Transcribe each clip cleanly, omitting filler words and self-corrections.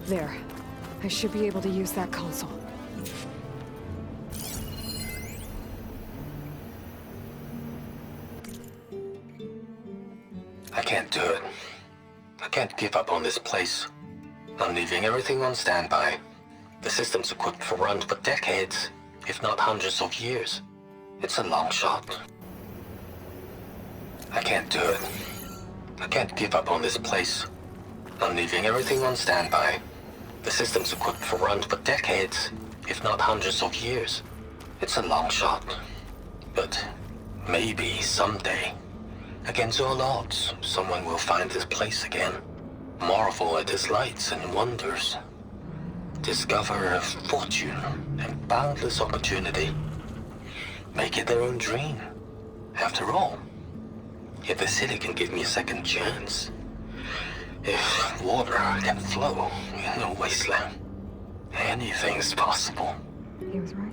There. I should be able to use that console. I can't do it. I can't give up on this place. I'm leaving everything on standby. The system's equipped for runs for decades, if not hundreds of years. It's a long shot. I can't do it. I can't give up on this place. I'm leaving everything on standby. The system's equipped for runs for decades, if not hundreds of years. It's a long shot. But maybe someday, against all odds, someone will find this place again. Marvel at its lights and wonders. Discover a fortune and boundless opportunity. Make it their own dream. After all, if the city can give me a second chance, if water can flow in a wasteland, anything's possible. He was right.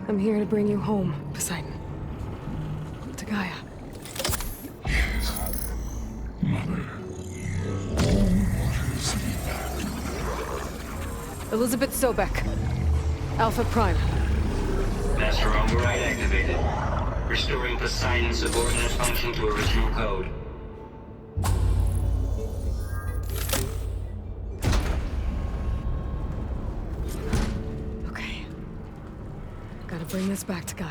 I'm here to bring you home, Poseidon. To Gaia. Mother. Elisabet Sobeck. Alpha Prime. Master override activated. Restoring Poseidon's subordinate function to original code. Okay. Gotta bring this back to Gaia.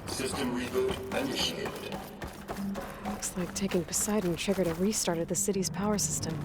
System reboot initiated. Looks like taking Poseidon triggered a restart of the city's power system.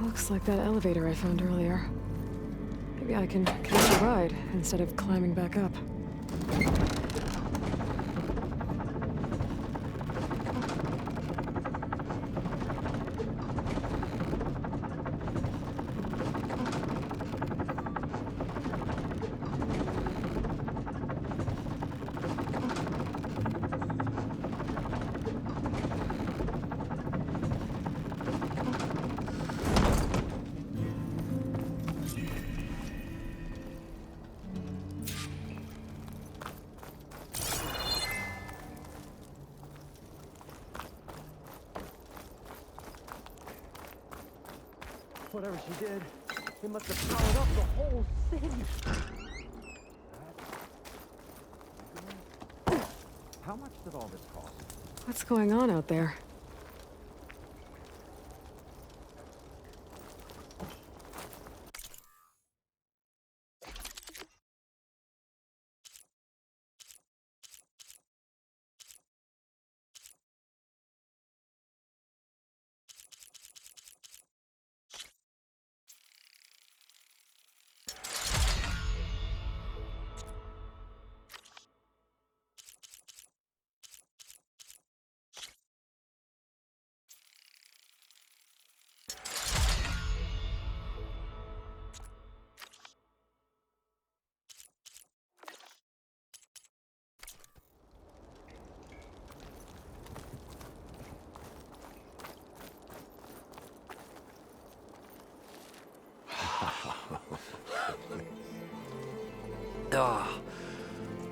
Looks like that elevator I found earlier. Maybe I can catch a ride instead of climbing back up. Whatever she did, it must have powered up the whole city. How much did all this cost? What's going on out there?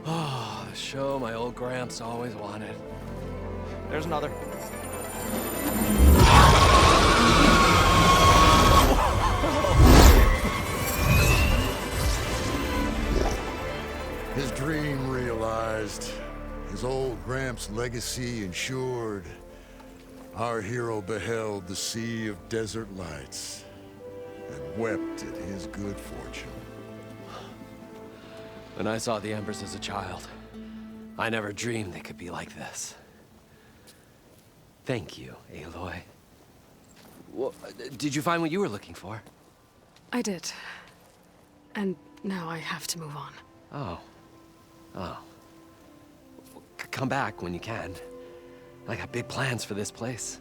Oh, show my old Gramps always wanted. There's another. His dream realized. His old Gramps' legacy ensured. Our hero beheld the sea of desert lights and wept at his good fortune. When I saw the Embers as a child, I never dreamed they could be like this. Thank you, Aloy. Well, did you find what you were looking for? I did. And now I have to move on. Oh. Oh. Come back when you can. I got big plans for this place.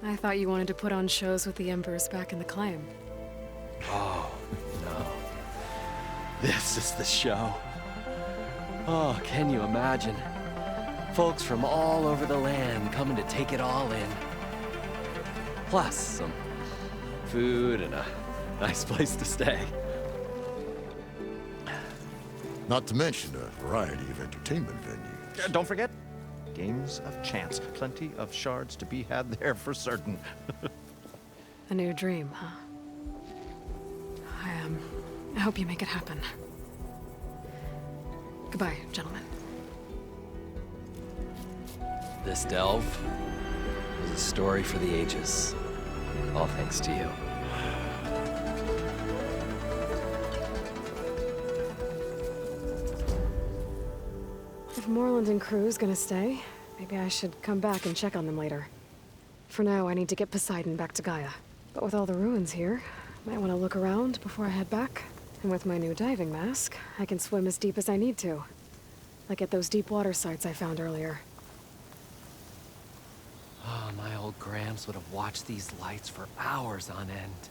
I thought you wanted to put on shows with the Embers back in the claim. Oh, no. This is the show. Oh, can you imagine? Folks from all over the land coming to take it all in. Plus, some food and a nice place to stay. Not to mention a variety of entertainment venues. Don't forget, games of chance. Plenty of shards to be had there for certain. A new dream, huh? I hope you make it happen. Goodbye, gentlemen. This delve is a story for the ages. All thanks to you. If Moreland and crew's gonna stay, maybe I should come back and check on them later. For now, I need to get Poseidon back to Gaia. But with all the ruins here, might want to look around before I head back. And with my new diving mask, I can swim as deep as I need to. Like at those deep water sites I found earlier. Oh, my old Gramps would have watched these lights for hours on end.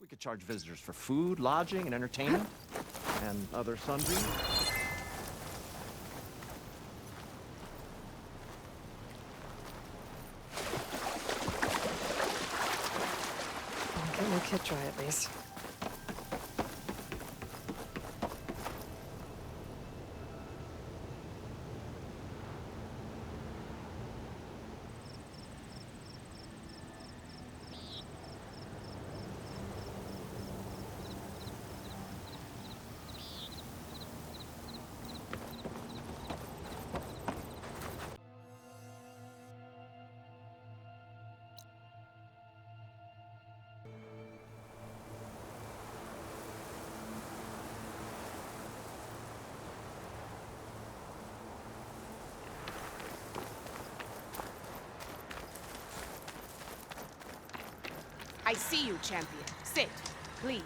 We could charge visitors for food, lodging, and entertainment, and other sundry. I'll get my kit dry at least. I see you, champion. Sit, please.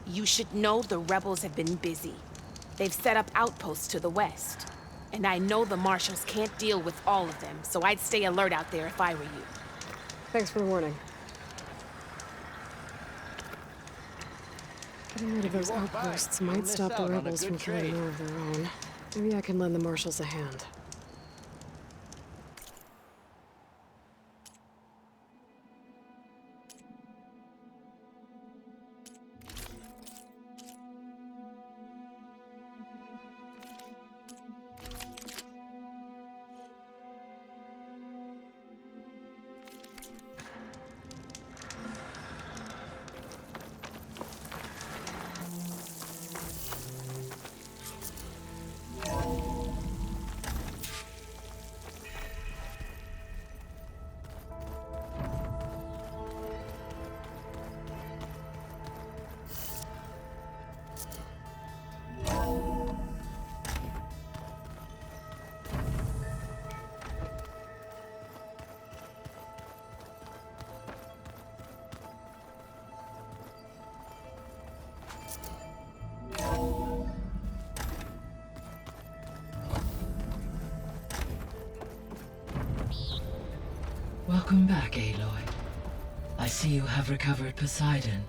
You should know the rebels have been busy. They've set up outposts to the west. And I know the marshals can't deal with all of them, so I'd stay alert out there if I were you. Thanks for the warning. Getting rid of those outposts might stop the rebels from killing more of their own. Maybe I can lend the marshals a hand. Welcome back, Aloy. I see you have recovered Poseidon.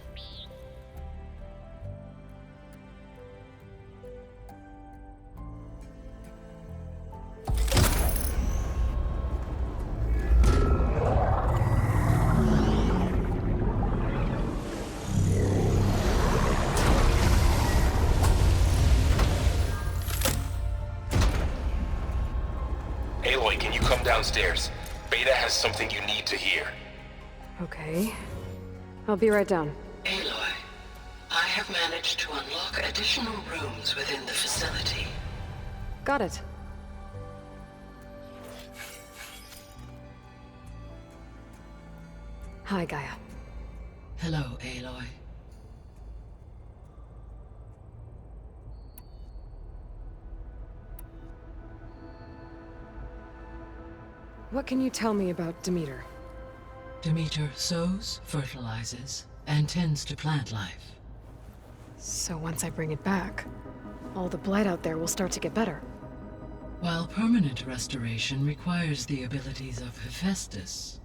Aloy, can you come downstairs? Beta has something you need to hear. Okay. I'll be right down. Aloy, I have managed to unlock additional rooms within the facility. Got it. Hi, Gaia. Hello, Aloy. What can you tell me about Demeter? Demeter sows, fertilizes, and tends to plant life. So once I bring it back, all the blight out there will start to get better. While permanent restoration requires the abilities of Hephaestus,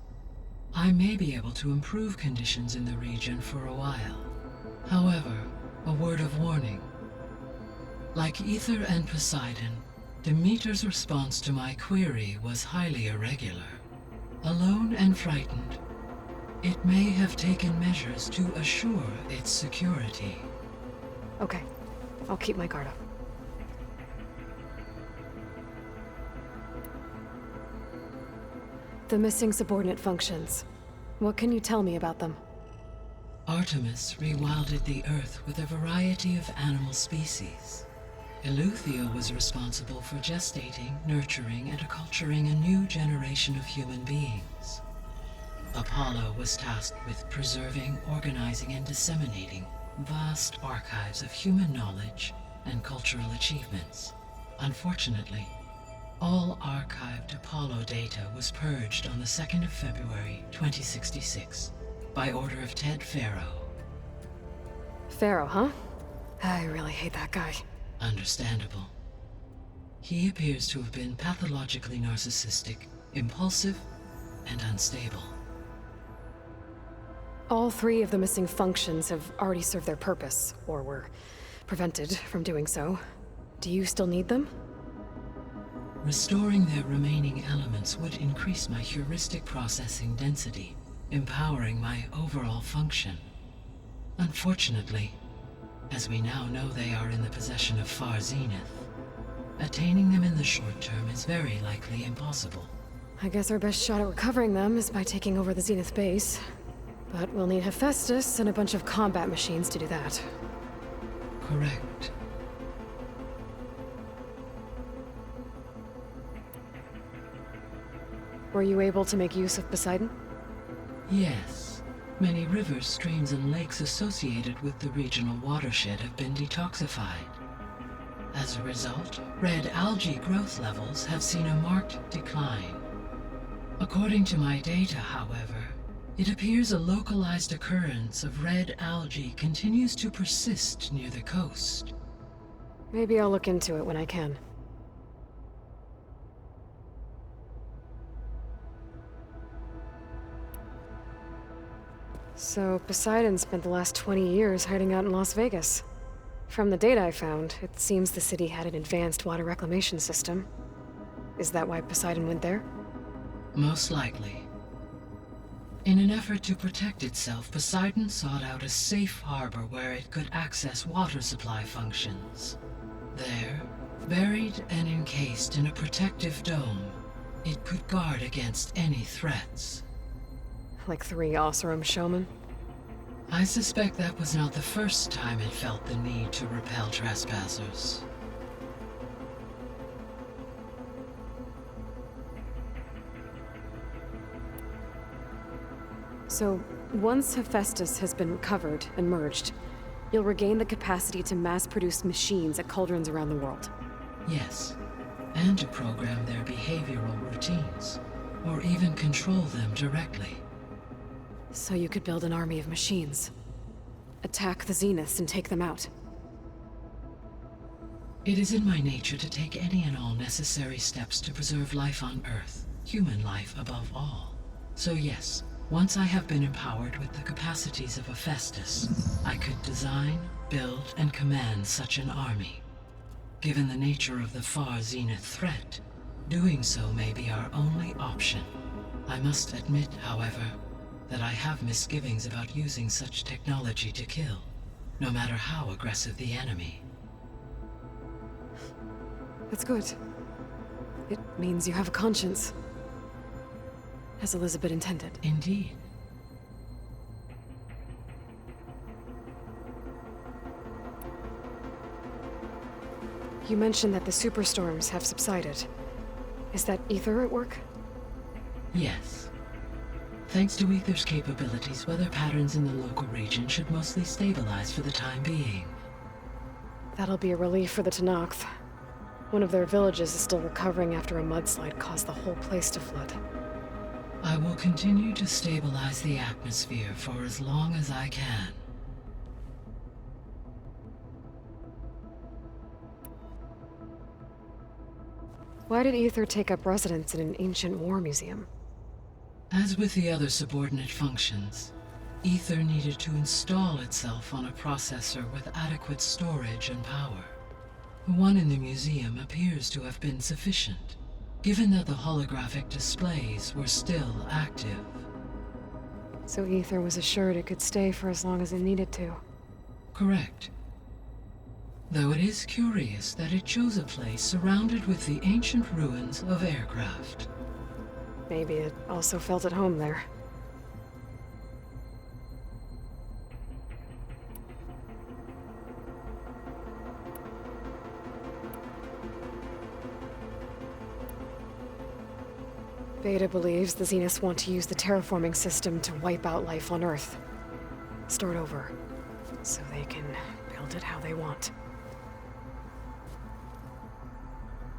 I may be able to improve conditions in the region for a while. However, a word of warning. Like Ether and Poseidon, Demeter's response to my query was highly irregular. Alone and frightened, it may have taken measures to assure its security. Okay, I'll keep my guard up. The missing subordinate functions. What can you tell me about them? Artemis rewilded the Earth with a variety of animal species. Eleuthia was responsible for gestating, nurturing, and acculturating a new generation of human beings. Apollo was tasked with preserving, organizing, and disseminating vast archives of human knowledge and cultural achievements. Unfortunately, all archived Apollo data was purged on the 2nd of February, 2066, by order of Ted Faro. Pharaoh, huh? I really hate that guy. Understandable. He appears to have been pathologically narcissistic, impulsive, and unstable. All 3 of the missing functions have already served their purpose, or were prevented from doing so. Do you still need them? Restoring their remaining elements would increase my heuristic processing density, empowering my overall function. Unfortunately, as we now know they are in the possession of Far Zenith, attaining them in the short term is very likely impossible. I guess our best shot at recovering them is by taking over the Zenith base. But we'll need Hephaestus and a bunch of combat machines to do that. Correct. Were you able to make use of Poseidon? Yes. Many rivers, streams, and lakes associated with the regional watershed have been detoxified. As a result, red algae growth levels have seen a marked decline. According to my data, however, it appears a localized occurrence of red algae continues to persist near the coast. Maybe I'll look into it when I can. So, Poseidon spent the last 20 years hiding out in Las Vegas. From the data I found, it seems the city had an advanced water reclamation system. Is that why Poseidon went there? Most likely. In an effort to protect itself, Poseidon sought out a safe harbor where it could access water supply functions. There, buried and encased in a protective dome, it could guard against any threats. Like 3 Oseram showmen? I suspect that was not the first time it felt the need to repel trespassers. So, once Hephaestus has been recovered and merged, you'll regain the capacity to mass-produce machines at cauldrons around the world. Yes, and to program their behavioral routines, or even control them directly. So you could build an army of machines. Attack the Zeniths and take them out. It is in my nature to take any and all necessary steps to preserve life on Earth, human life above all. So yes, once I have been empowered with the capacities of a Festus, I could design, build, and command such an army. Given the nature of the far zenith threat, doing so may be our only option. I must admit, however, that I have misgivings about using such technology to kill, no matter how aggressive the enemy. That's good. It means you have a conscience. As Elisabet intended. Indeed. You mentioned that the superstorms have subsided. Is that Ether at work? Yes. Thanks to Ether's capabilities, weather patterns in the local region should mostly stabilize for the time being. That'll be a relief for the Tenakth. One of their villages is still recovering after a mudslide caused the whole place to flood. I will continue to stabilize the atmosphere for as long as I can. Why did Ether take up residence in an ancient war museum? As with the other subordinate functions, Ether needed to install itself on a processor with adequate storage and power. The one in the museum appears to have been sufficient, given that the holographic displays were still active. So Ether was assured it could stay for as long as it needed to. Correct. Though it is curious that it chose a place surrounded with the ancient ruins of aircraft. Maybe it also felt at home there. Beta believes the Zeniths want to use the terraforming system to wipe out life on Earth. Start over, so they can build it how they want.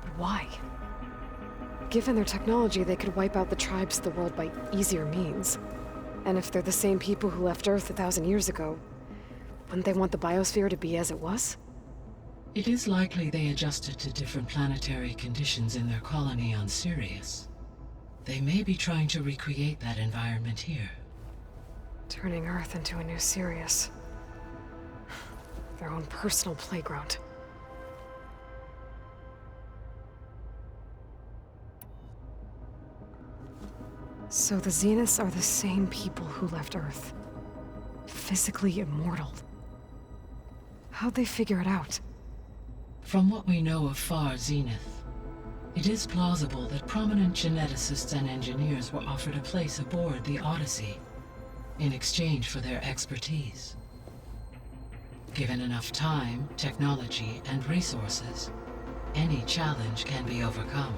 But why? Given their technology, they could wipe out the tribes of the world by easier means. And if they're the same people who left Earth 1,000 years ago, wouldn't they want the biosphere to be as it was? It is likely they adjusted to different planetary conditions in their colony on Sirius. They may be trying to recreate that environment here. Turning Earth into a new Sirius. Their own personal playground. So the Zeniths are the same people who left Earth. Physically immortal. How'd they figure it out? From what we know of Far Zenith, it is plausible that prominent geneticists and engineers were offered a place aboard the Odyssey in exchange for their expertise. Given enough time, technology, and resources, any challenge can be overcome.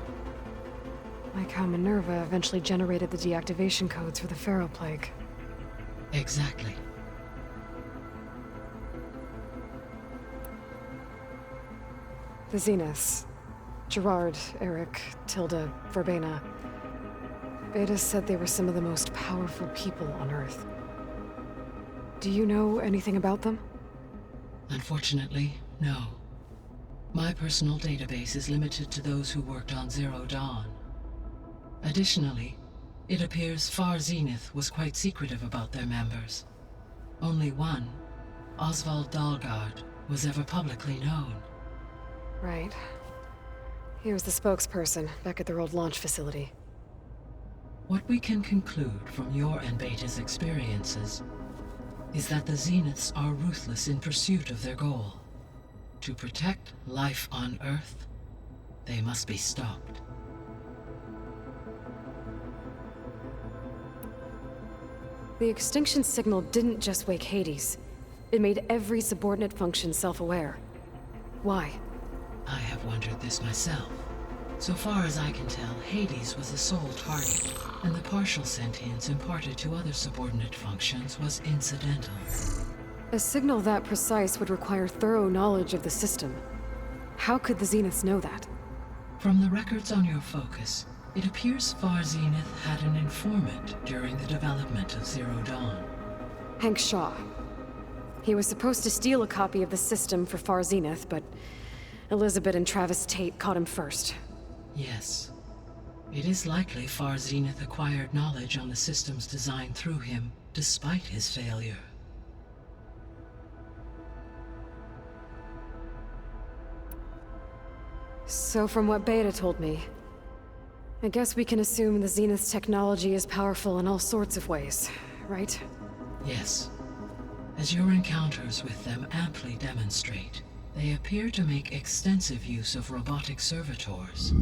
Like how Minerva eventually generated the deactivation codes for the Pharaoh Plague. Exactly. The Zeniths. Gerard, Eric, Tilda, Verbena. Beta said they were some of the most powerful people on Earth. Do you know anything about them? Unfortunately, no. My personal database is limited to those who worked on Zero Dawn. Additionally, it appears Far Zenith was quite secretive about their members. Only one, Oswald Dahlgard, was ever publicly known. Right. He was the spokesperson back at their old launch facility. What we can conclude from your and Beta's experiences is that the Zeniths are ruthless in pursuit of their goal. To protect life on Earth, they must be stopped. The extinction signal didn't just wake Hades. It made every subordinate function self-aware. Why? I have wondered this myself. So far as I can tell, Hades was the sole target, and the partial sentience imparted to other subordinate functions was incidental. A signal that precise would require thorough knowledge of the system. How could the Zeniths know that? From the records on your focus, it appears Far Zenith had an informant during the development of Zero Dawn. Hank Shaw. He was supposed to steal a copy of the system for Far Zenith, but Elisabet and Travis Tate caught him first. Yes. It is likely Far Zenith acquired knowledge on the systems designed through him, despite his failure. So from what Beta told me, I guess we can assume the Zenith's technology is powerful in all sorts of ways, right? Yes. As your encounters with them amply demonstrate, they appear to make extensive use of robotic servitors.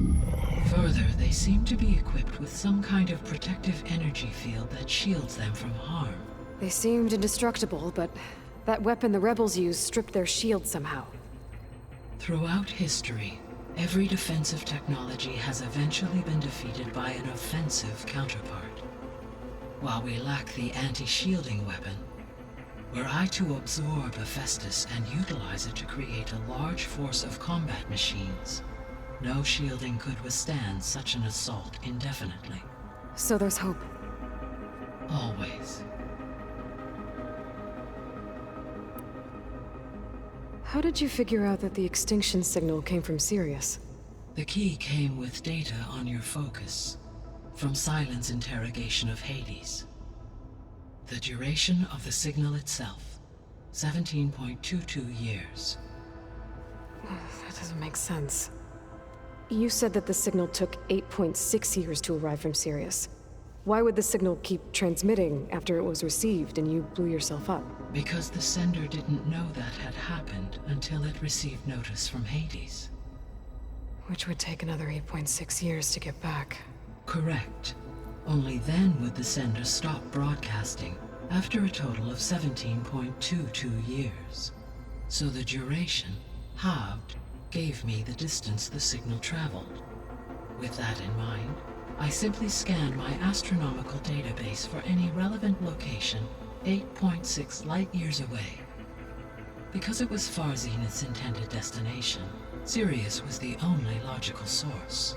Further, they seem to be equipped with some kind of protective energy field that shields them from harm. They seemed indestructible, but that weapon the rebels used stripped their shield somehow. Throughout history, every defensive technology has eventually been defeated by an offensive counterpart. While we lack the anti-shielding weapon, were I to absorb Hephaestus and utilize it to create a large force of combat machines, no shielding could withstand such an assault indefinitely. So there's hope. Always. How did you figure out that the extinction signal came from Sirius? The key came with data on your focus, from Silent's interrogation of Hades. The duration of the signal itself, 17.22 years. That doesn't make sense. You said that the signal took 8.6 years to arrive from Sirius. Why would the signal keep transmitting after it was received and you blew yourself up? Because the sender didn't know that had happened until it received notice from Hades. Which would take another 8.6 years to get back. Correct. Only then would the sender stop broadcasting, after a total of 17.22 years. So the duration, halved, gave me the distance the signal traveled. With that in mind, I simply scanned my astronomical database for any relevant location 8.6 light-years away. Because it was Far Zenith's intended destination, Sirius was the only logical source.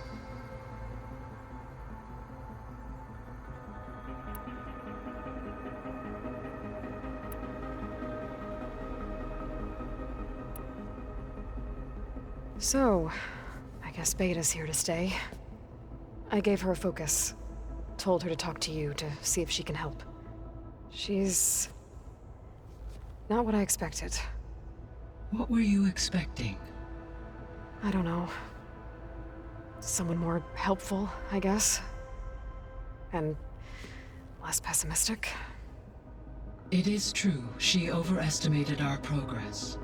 So, I guess Beta's here to stay. I gave her a focus. Told her to talk to you to see if she can help. She's not what I expected. What were you expecting? I don't know. Someone more helpful, I guess. And less pessimistic. It is true, she overestimated our progress.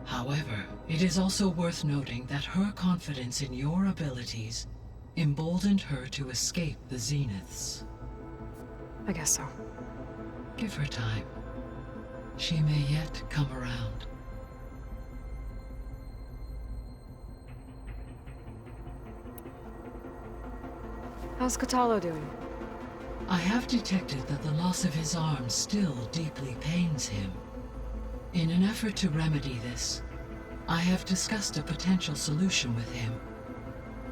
However, it is also worth noting that her confidence in your abilities emboldened her to escape the Zeniths. I guess so. Give her time. She may yet come around. How's Kotallo doing? I have detected that the loss of his arm still deeply pains him. In an effort to remedy this, I have discussed a potential solution with him.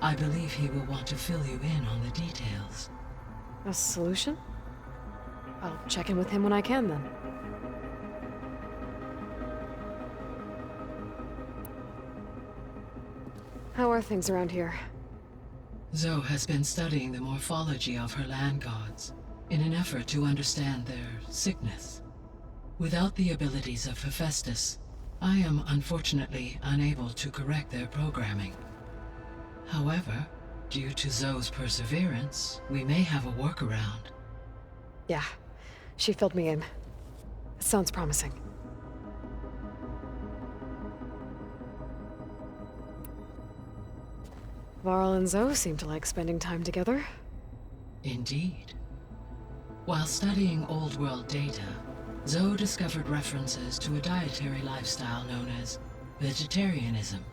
I believe he will want to fill you in on the details. A solution? I'll check in with him when I can, then. How are things around here? Zoe has been studying the morphology of her land gods in an effort to understand their sickness. Without the abilities of Hephaestus, I am unfortunately unable to correct their programming. However, due to Zoe's perseverance, we may have a workaround. Yeah, she filled me in. It sounds promising. Varl and Zoe seem to like spending time together. Indeed. While studying old world data, Zoe discovered references to a dietary lifestyle known as vegetarianism.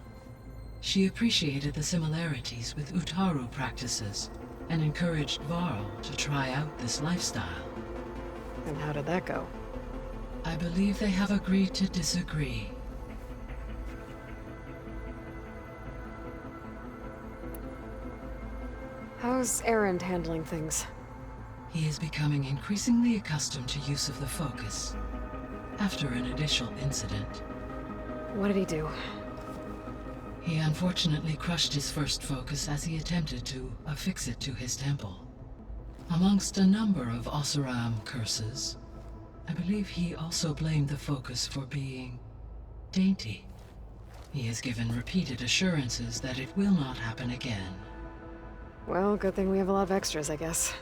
She appreciated the similarities with Utaru practices and encouraged Varl to try out this lifestyle. And how did that go? I believe they have agreed to disagree. How's Erend handling things? He is becoming increasingly accustomed to use of the focus, after an initial incident. What did he do? He unfortunately crushed his first focus as he attempted to affix it to his temple. Amongst a number of Oseram curses, I believe he also blamed the focus for being dainty. He has given repeated assurances that it will not happen again. Well, good thing we have a lot of extras, I guess.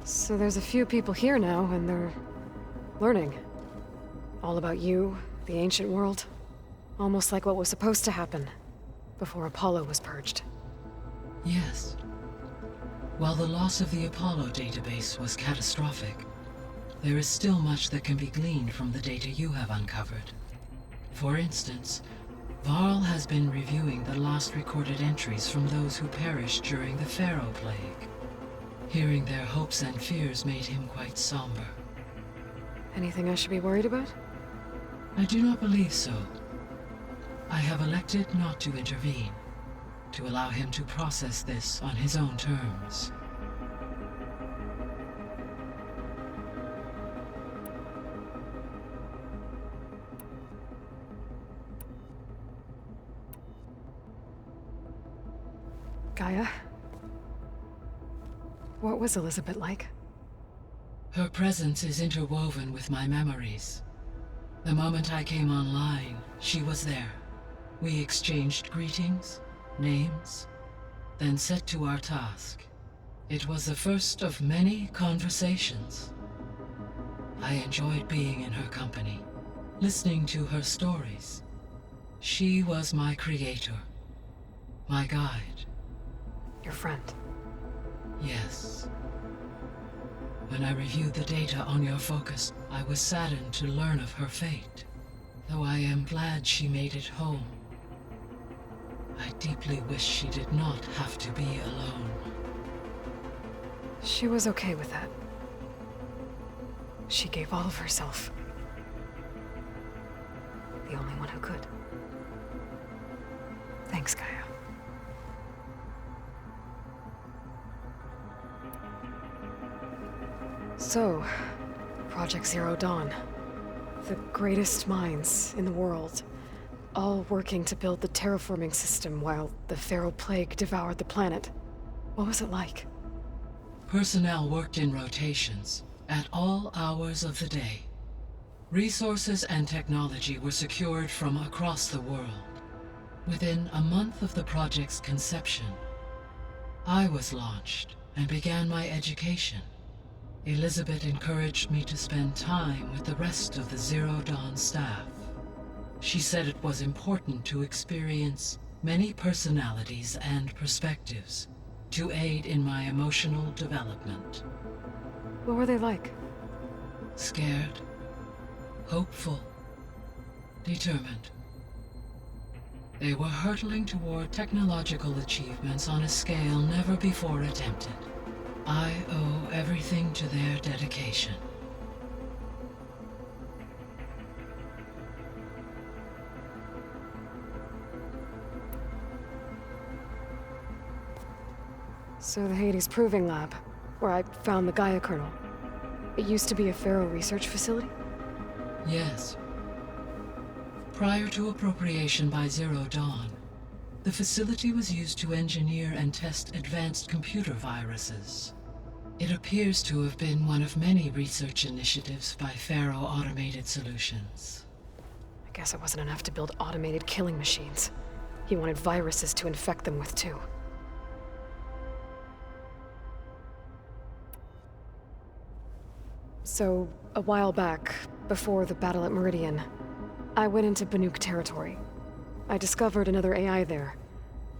So there's a few people here now, and they're learning. All about you, the ancient world. Almost like what was supposed to happen before Apollo was purged. Yes. While the loss of the Apollo database was catastrophic, there is still much that can be gleaned from the data you have uncovered. For instance, Varl has been reviewing the last recorded entries from those who perished during the Pharaoh Plague. Hearing their hopes and fears made him quite somber. Anything I should be worried about? I do not believe so. I have elected not to intervene, to allow him to process this on his own terms. Gaia? What was Elisabet like? Her presence is interwoven with my memories. The moment I came online, she was there. We exchanged greetings, names, then set to our task. It was the first of many conversations. I enjoyed being in her company, listening to her stories. She was my creator, my guide. Your friend? Yes. When I reviewed the data on your focus, I was saddened to learn of her fate, though I am glad she made it home. I deeply wish she did not have to be alone. She was okay with that. She gave all of herself. The only one who could. Thanks, Gaia. So, Project Zero Dawn. The greatest minds in the world, all working to build the terraforming system while the Pharaoh Plague devoured the planet. What was it like? Personnel worked in rotations, at all hours of the day. Resources and technology were secured from across the world. Within a month of the project's conception, I was launched and began my education. Elisabet encouraged me to spend time with the rest of the Zero Dawn staff. She said it was important to experience many personalities and perspectives to aid in my emotional development. What were they like? Scared, hopeful, determined. They were hurtling toward technological achievements on a scale never before attempted. I owe everything to their dedication. So the Hades Proving Lab, where I found the Gaia kernel. It used to be a Pharaoh research facility? Yes. Prior to appropriation by Zero Dawn, the facility was used to engineer and test advanced computer viruses. It appears to have been one of many research initiatives by Pharaoh Automated Solutions. I guess it wasn't enough to build automated killing machines. He wanted viruses to infect them with too. So, a while back, before the battle at Meridian, I went into Banuk territory. I discovered another AI there,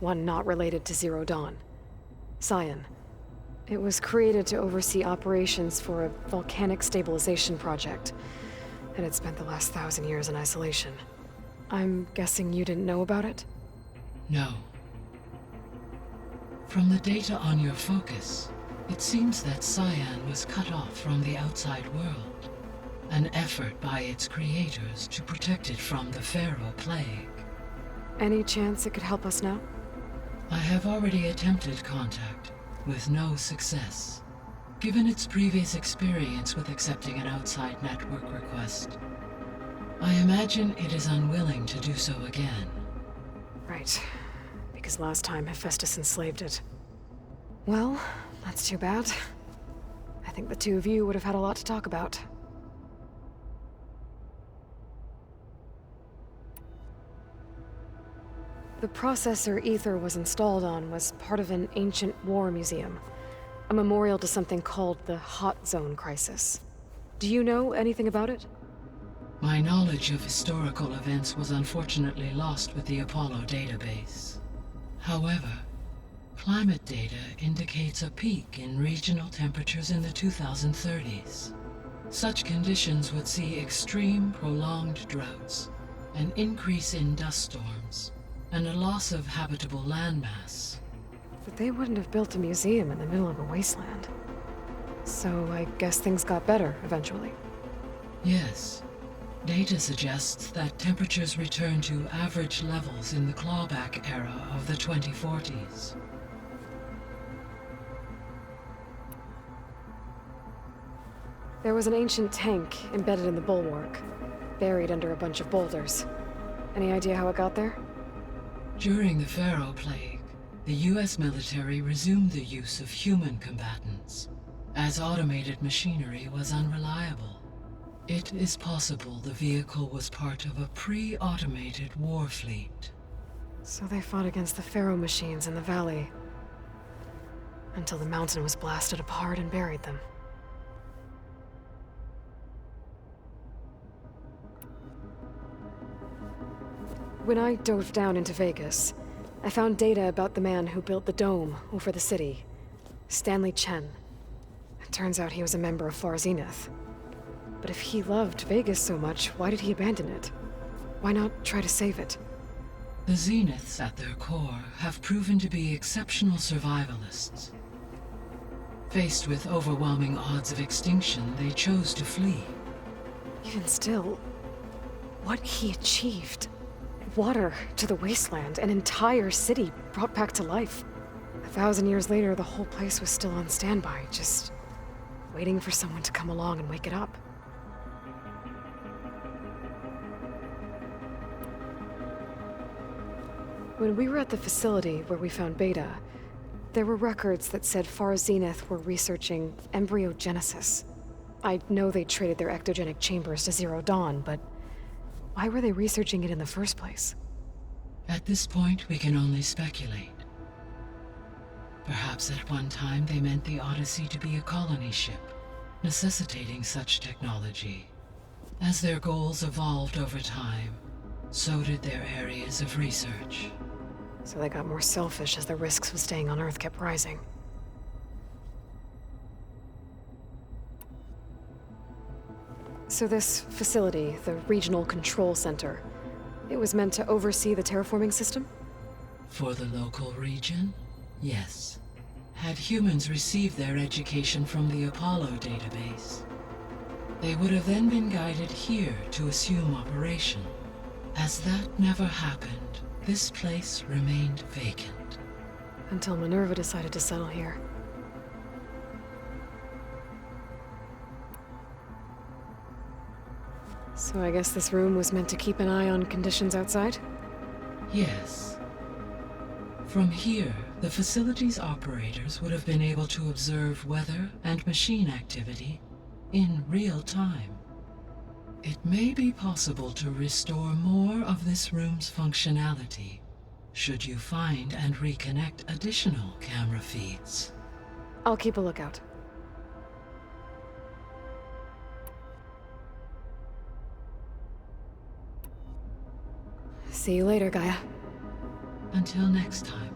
one not related to Zero Dawn. Cyan. It was created to oversee operations for a volcanic stabilization project, and had spent the last 1,000 years in isolation. I'm guessing you didn't know about it? No. From the data on your focus, it seems that Cyan was cut off from the outside world, an effort by its creators to protect it from the Pharaoh Plague. Any chance it could help us now? I have already attempted contact, with no success. Given its previous experience with accepting an outside network request, I imagine it is unwilling to do so again. Right. Because last time Hephaestus enslaved it. Well, that's too bad. I think the two of you would have had a lot to talk about. The processor Ether was installed on was part of an ancient war museum. A memorial to something called the Hot Zone Crisis. Do you know anything about it? My knowledge of historical events was unfortunately lost with the Apollo database. However, climate data indicates a peak in regional temperatures in the 2030s. Such conditions would see extreme, prolonged droughts, an increase in dust storms, and a loss of habitable landmass. But they wouldn't have built a museum in the middle of a wasteland. So I guess things got better eventually. Yes. Data suggests that temperatures returned to average levels in the clawback era of the 2040s. There was an ancient tank embedded in the bulwark, buried under a bunch of boulders. Any idea how it got there? During the Pharaoh Plague, the US military resumed the use of human combatants, as automated machinery was unreliable. It is possible the vehicle was part of a pre-automated war fleet. So they fought against the Pharaoh machines in the valley, until the mountain was blasted apart and buried them. When I dove down into Vegas, I found data about the man who built the dome over the city, Stanley Chen. It turns out he was a member of Far Zenith. But if he loved Vegas so much, why did he abandon it? Why not try to save it? The Zeniths at their core have proven to be exceptional survivalists. Faced with overwhelming odds of extinction, they chose to flee. Even still, what he achieved. Water to the wasteland, an entire city brought back to life. 1,000 years later, the whole place was still on standby, just waiting for someone to come along and wake it up. When we were at the facility where we found Beta, there were records that said Far Zenith were researching embryogenesis. I know they traded their ectogenic chambers to Zero Dawn, but why were they researching it in the first place? At this point, we can only speculate. Perhaps at one time they meant the Odyssey to be a colony ship, necessitating such technology. As their goals evolved over time, so did their areas of research. So they got more selfish as the risks of staying on Earth kept rising. So this facility, the Regional Control Center, it was meant to oversee the terraforming system? For the local region, yes. Had humans received their education from the Apollo database, they would have then been guided here to assume operation. As that never happened, this place remained vacant. Until Minerva decided to settle here. So I guess this room was meant to keep an eye on conditions outside? Yes. From here, the facility's operators would have been able to observe weather and machine activity in real time. It may be possible to restore more of this room's functionality, should you find and reconnect additional camera feeds. I'll keep a lookout. See you later, Gaia. Until next time.